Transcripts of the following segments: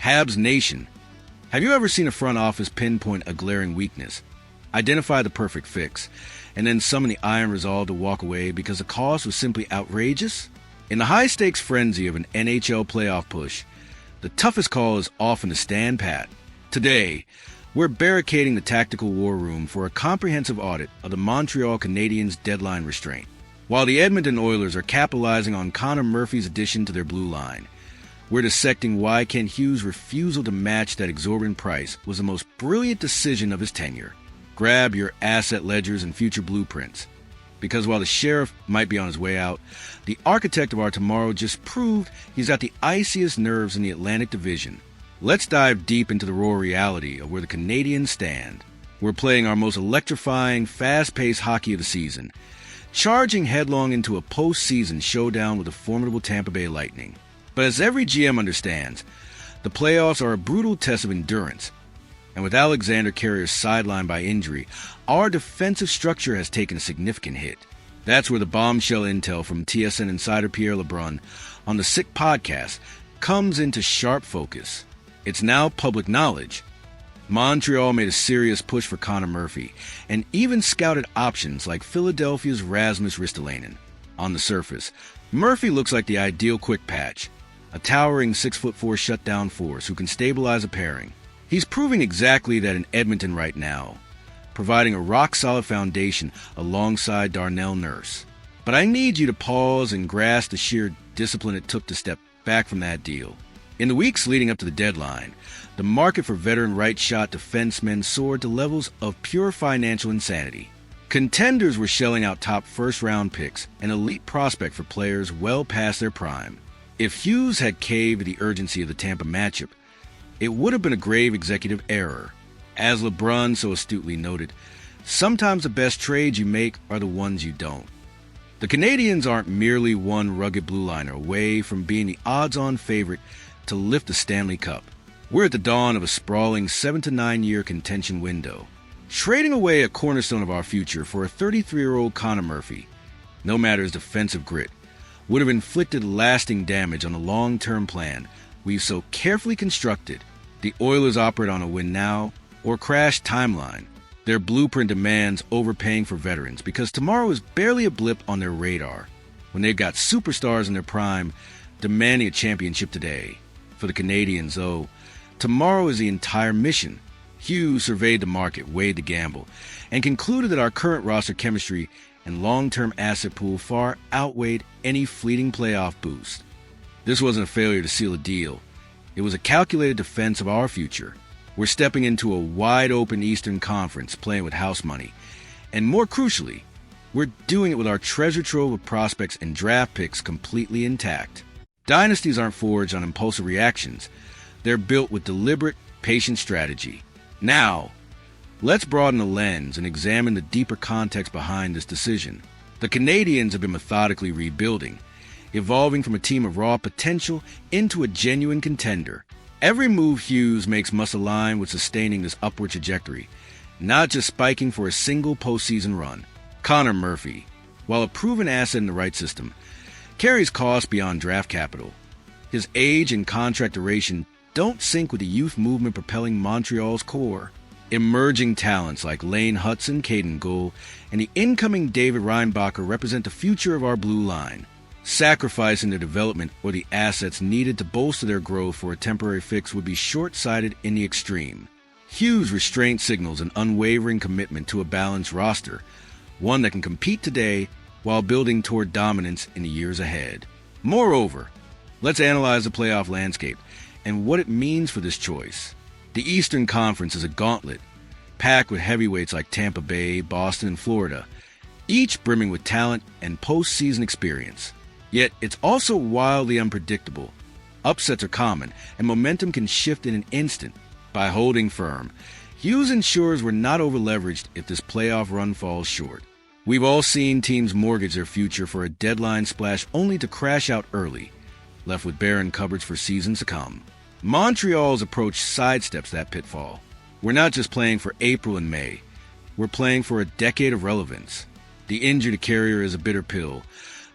Habs Nation. Have you ever seen a front office pinpoint a glaring weakness, identify the perfect fix, and then summon the iron resolve to walk away because the cost was simply outrageous? In the high-stakes frenzy of an NHL playoff push, the toughest call is often to stand pat. Today, we're barricading the tactical war room for a comprehensive audit of the Montreal Canadiens' deadline restraint. While the Edmonton Oilers are capitalizing on Connor Murphy's addition to their blue line, we're dissecting why Kent Hughes' refusal to match that exorbitant price was the most brilliant decision of his tenure. Grab your asset ledgers and future blueprints, because while the sheriff might be on his way out, the architect of our tomorrow just proved he's got the iciest nerves in the Atlantic Division. Let's dive deep into the raw reality of where the Canadiens stand. We're playing our most electrifying, fast-paced hockey of the season, charging headlong into a postseason showdown with the formidable Tampa Bay Lightning. But as every GM understands, the playoffs are a brutal test of endurance. And with Alexander Carrier's sidelined by injury, our defensive structure has taken a significant hit. That's where the bombshell intel from TSN insider Pierre LeBrun on the Sick podcast comes into sharp focus. It's now public knowledge. Montreal made a serious push for Connor Murphy and even scouted options like Philadelphia's Rasmus Ristolainen. On the surface, Murphy looks like the ideal quick patch, a towering 6'4" shutdown force who can stabilize a pairing. He's proving exactly that in Edmonton right now, providing a rock-solid foundation alongside Darnell Nurse. But I need you to pause and grasp the sheer discipline it took to step back from that deal. In the weeks leading up to the deadline, the market for veteran right-shot defensemen soared to levels of pure financial insanity. Contenders were shelling out top first-round picks, an elite prospect for players well past their prime. If Hughes had caved to the urgency of the Tampa matchup, it would have been a grave executive error. As LeBrun so astutely noted, sometimes the best trades you make are the ones you don't. The Canadiens aren't merely one rugged blue liner away from being the odds-on favorite to lift the Stanley Cup. We're at the dawn of a sprawling 7 to 9 year contention window. Trading away a cornerstone of our future for a 33-year-old Connor Murphy, no matter his defensive grit, would have inflicted lasting damage on the long-term plan we've so carefully constructed. The Oilers operate on a win-now or crash timeline. Their blueprint demands overpaying for veterans because tomorrow is barely a blip on their radar when they've got superstars in their prime demanding a championship today. For the Canadiens, though, tomorrow is the entire mission. Hughes surveyed the market, weighed the gamble, and concluded that our current roster chemistry and long-term asset pool far outweighed any fleeting playoff boost. This wasn't a failure to seal a deal. It was a calculated defense of our future. We're stepping into a wide-open Eastern Conference playing with house money. And more crucially, we're doing it with our treasure trove of prospects and draft picks completely intact. Dynasties aren't forged on impulsive reactions. They're built with deliberate, patient strategy. Now, let's broaden the lens and examine the deeper context behind this decision. The Canadiens have been methodically rebuilding, evolving from a team of raw potential into a genuine contender. Every move Hughes makes must align with sustaining this upward trajectory, not just spiking for a single postseason run. Connor Murphy, while a proven asset in the right system, carries costs beyond draft capital. His age and contract duration don't sync with the youth movement propelling Montreal's core. Emerging talents like Lane Hudson, Caden Gull, and the incoming David Reinbacher represent the future of our blue line. Sacrificing their development or the assets needed to bolster their growth for a temporary fix would be short-sighted in the extreme. Hughes' restraint signals an unwavering commitment to a balanced roster, one that can compete today while building toward dominance in the years ahead. Moreover, let's analyze the playoff landscape and what it means for this choice. The Eastern Conference is a gauntlet, packed with heavyweights like Tampa Bay, Boston, and Florida, each brimming with talent and postseason experience. Yet it's also wildly unpredictable. Upsets are common, and momentum can shift in an instant. By holding firm, Hughes ensures we're not over-leveraged if this playoff run falls short. We've all seen teams mortgage their future for a deadline splash only to crash out early, left with barren cupboards for seasons to come. Montreal's approach sidesteps that pitfall. We're not just playing for April and May. We're playing for a decade of relevance. The injury to Carrier is a bitter pill,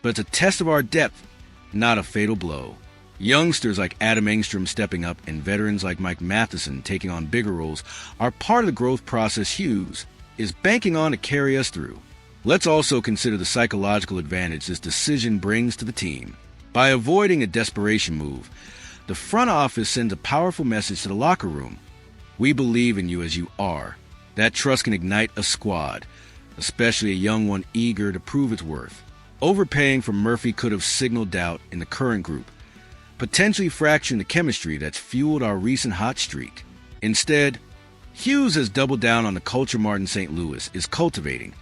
but it's a test of our depth, not a fatal blow. Youngsters like Adam Engstrom stepping up and veterans like Mike Matheson taking on bigger roles are part of the growth process Hughes is banking on to carry us through. Let's also consider the psychological advantage this decision brings to the team. By avoiding a desperation move, the front office sends a powerful message to the locker room. We believe in you as you are. That trust can ignite a squad, especially a young one eager to prove its worth. Overpaying for Murphy could have signaled doubt in the current group, potentially fracturing the chemistry that's fueled our recent hot streak. Instead, Hughes has doubled down on the culture Martin St. Louis is cultivating,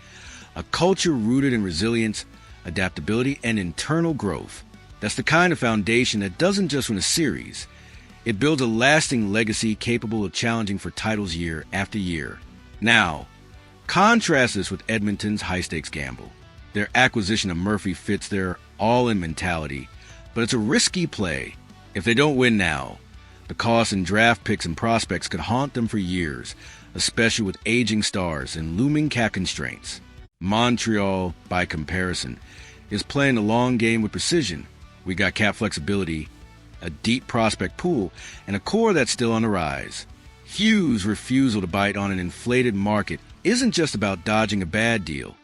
a culture rooted in resilience, adaptability, and internal growth. That's the kind of foundation that doesn't just win a series. It builds a lasting legacy capable of challenging for titles year after year. Now, contrast this with Edmonton's high-stakes gamble. Their acquisition of Murphy fits their all-in mentality, but it's a risky play. If they don't win now, the costs in draft picks and prospects could haunt them for years, especially with aging stars and looming cap constraints. Montreal, by comparison, is playing the long game with precision. We got cap flexibility, a deep prospect pool, and a core that's still on the rise. Hughes' refusal to bite on an inflated market isn't just about dodging a bad deal.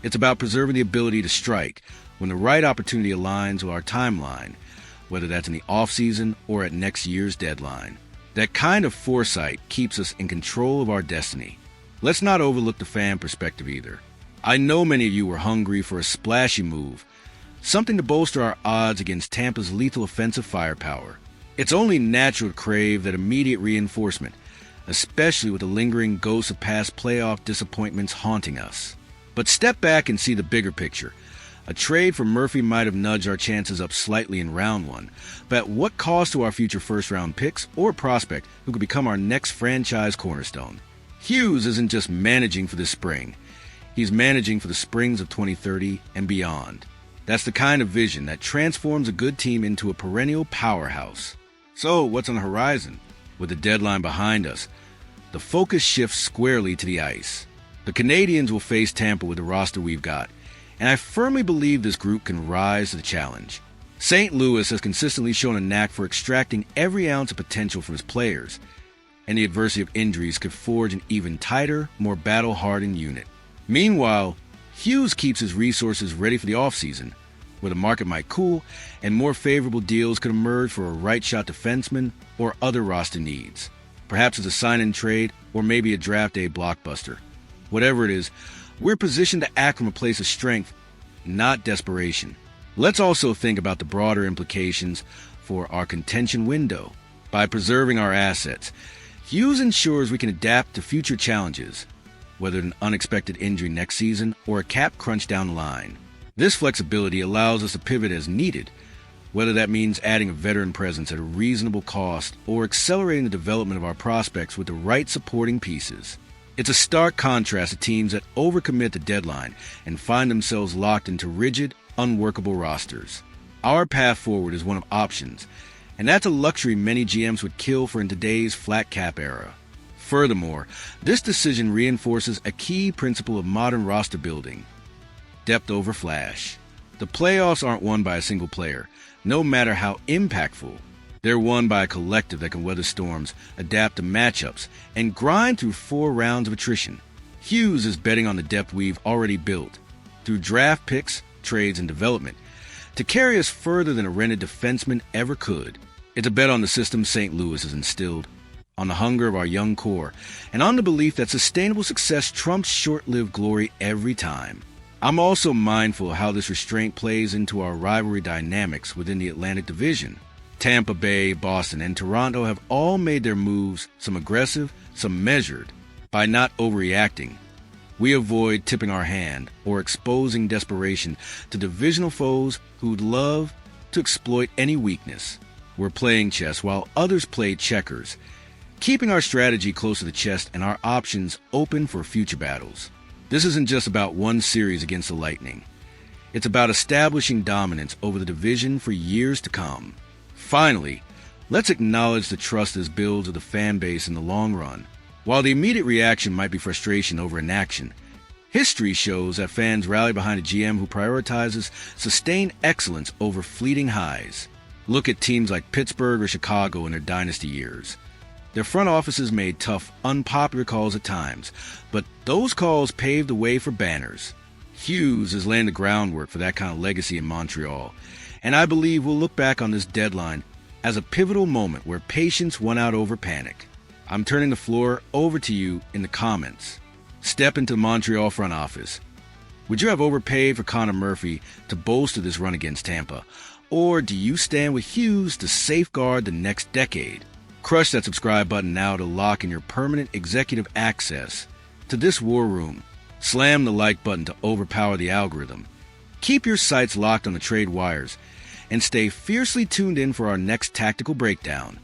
It's about preserving the ability to strike when the right opportunity aligns with our timeline, whether that's in the offseason or at next year's deadline. That kind of foresight keeps us in control of our destiny. Let's not overlook the fan perspective either. I know many of you were hungry for a splashy move, something to bolster our odds against Tampa's lethal offensive firepower. It's only natural to crave that immediate reinforcement, especially with the lingering ghosts of past playoff disappointments haunting us. But step back and see the bigger picture. A trade for Murphy might have nudged our chances up slightly in round one, but at what cost to our future first-round picks or prospect who could become our next franchise cornerstone? Hughes isn't just managing for this spring. He's managing for the springs of 2030 and beyond. That's the kind of vision that transforms a good team into a perennial powerhouse. So, what's on the horizon? With the deadline behind us, the focus shifts squarely to the ice. The Canadiens will face Tampa with the roster we've got, and I firmly believe this group can rise to the challenge. St. Louis has consistently shown a knack for extracting every ounce of potential from its players, and the adversity of injuries could forge an even tighter, more battle-hardened unit. Meanwhile, Hughes keeps his resources ready for the offseason, where the market might cool and more favorable deals could emerge for a right-shot defenseman or other roster needs. Perhaps it's a sign-in trade or maybe a draft day blockbuster. Whatever it is, we're positioned to act from a place of strength, not desperation. Let's also think about the broader implications for our contention window. By preserving our assets, Hughes ensures we can adapt to future challenges, whether an unexpected injury next season or a cap crunch down the line. This flexibility allows us to pivot as needed, whether that means adding a veteran presence at a reasonable cost or accelerating the development of our prospects with the right supporting pieces. It's a stark contrast to teams that overcommit the deadline and find themselves locked into rigid, unworkable rosters. Our path forward is one of options, and that's a luxury many GMs would kill for in today's flat cap era. Furthermore, this decision reinforces a key principle of modern roster building: depth over flash. The playoffs aren't won by a single player, no matter how impactful. They're won by a collective that can weather storms, adapt to matchups, and grind through 4 rounds of attrition. Hughes is betting on the depth we've already built, through draft picks, trades, and development, to carry us further than a rented defenseman ever could. It's a bet on the system St. Louis has instilled, on the hunger of our young core, and on the belief that sustainable success trumps short-lived glory every time. I'm also mindful of how this restraint plays into our rivalry dynamics within the Atlantic Division. Tampa Bay, Boston, and Toronto have all made their moves, some aggressive, some measured. By not overreacting, we avoid tipping our hand or exposing desperation to divisional foes who'd love to exploit any weakness. We're playing chess while others play checkers, keeping our strategy close to the chest and our options open for future battles. This isn't just about one series against the Lightning. It's about establishing dominance over the division for years to come. Finally, let's acknowledge the trust this builds with the fan base in the long run. While the immediate reaction might be frustration over inaction, history shows that fans rally behind a GM who prioritizes sustained excellence over fleeting highs. Look at teams like Pittsburgh or Chicago in their dynasty years. Their front offices made tough, unpopular calls at times, but those calls paved the way for banners. Hughes has laid the groundwork for that kind of legacy in Montreal, and I believe we'll look back on this deadline as a pivotal moment where patience won out over panic. I'm turning the floor over to you in the comments. Step into the Montreal front office. Would you have overpaid for Connor Murphy to bolster this run against Tampa, or do you stand with Hughes to safeguard the next decade? Crush that subscribe button now to lock in your permanent executive access to this war room. Slam the like button to overpower the algorithm. Keep your sights locked on the trade wires and stay fiercely tuned in for our next tactical breakdown.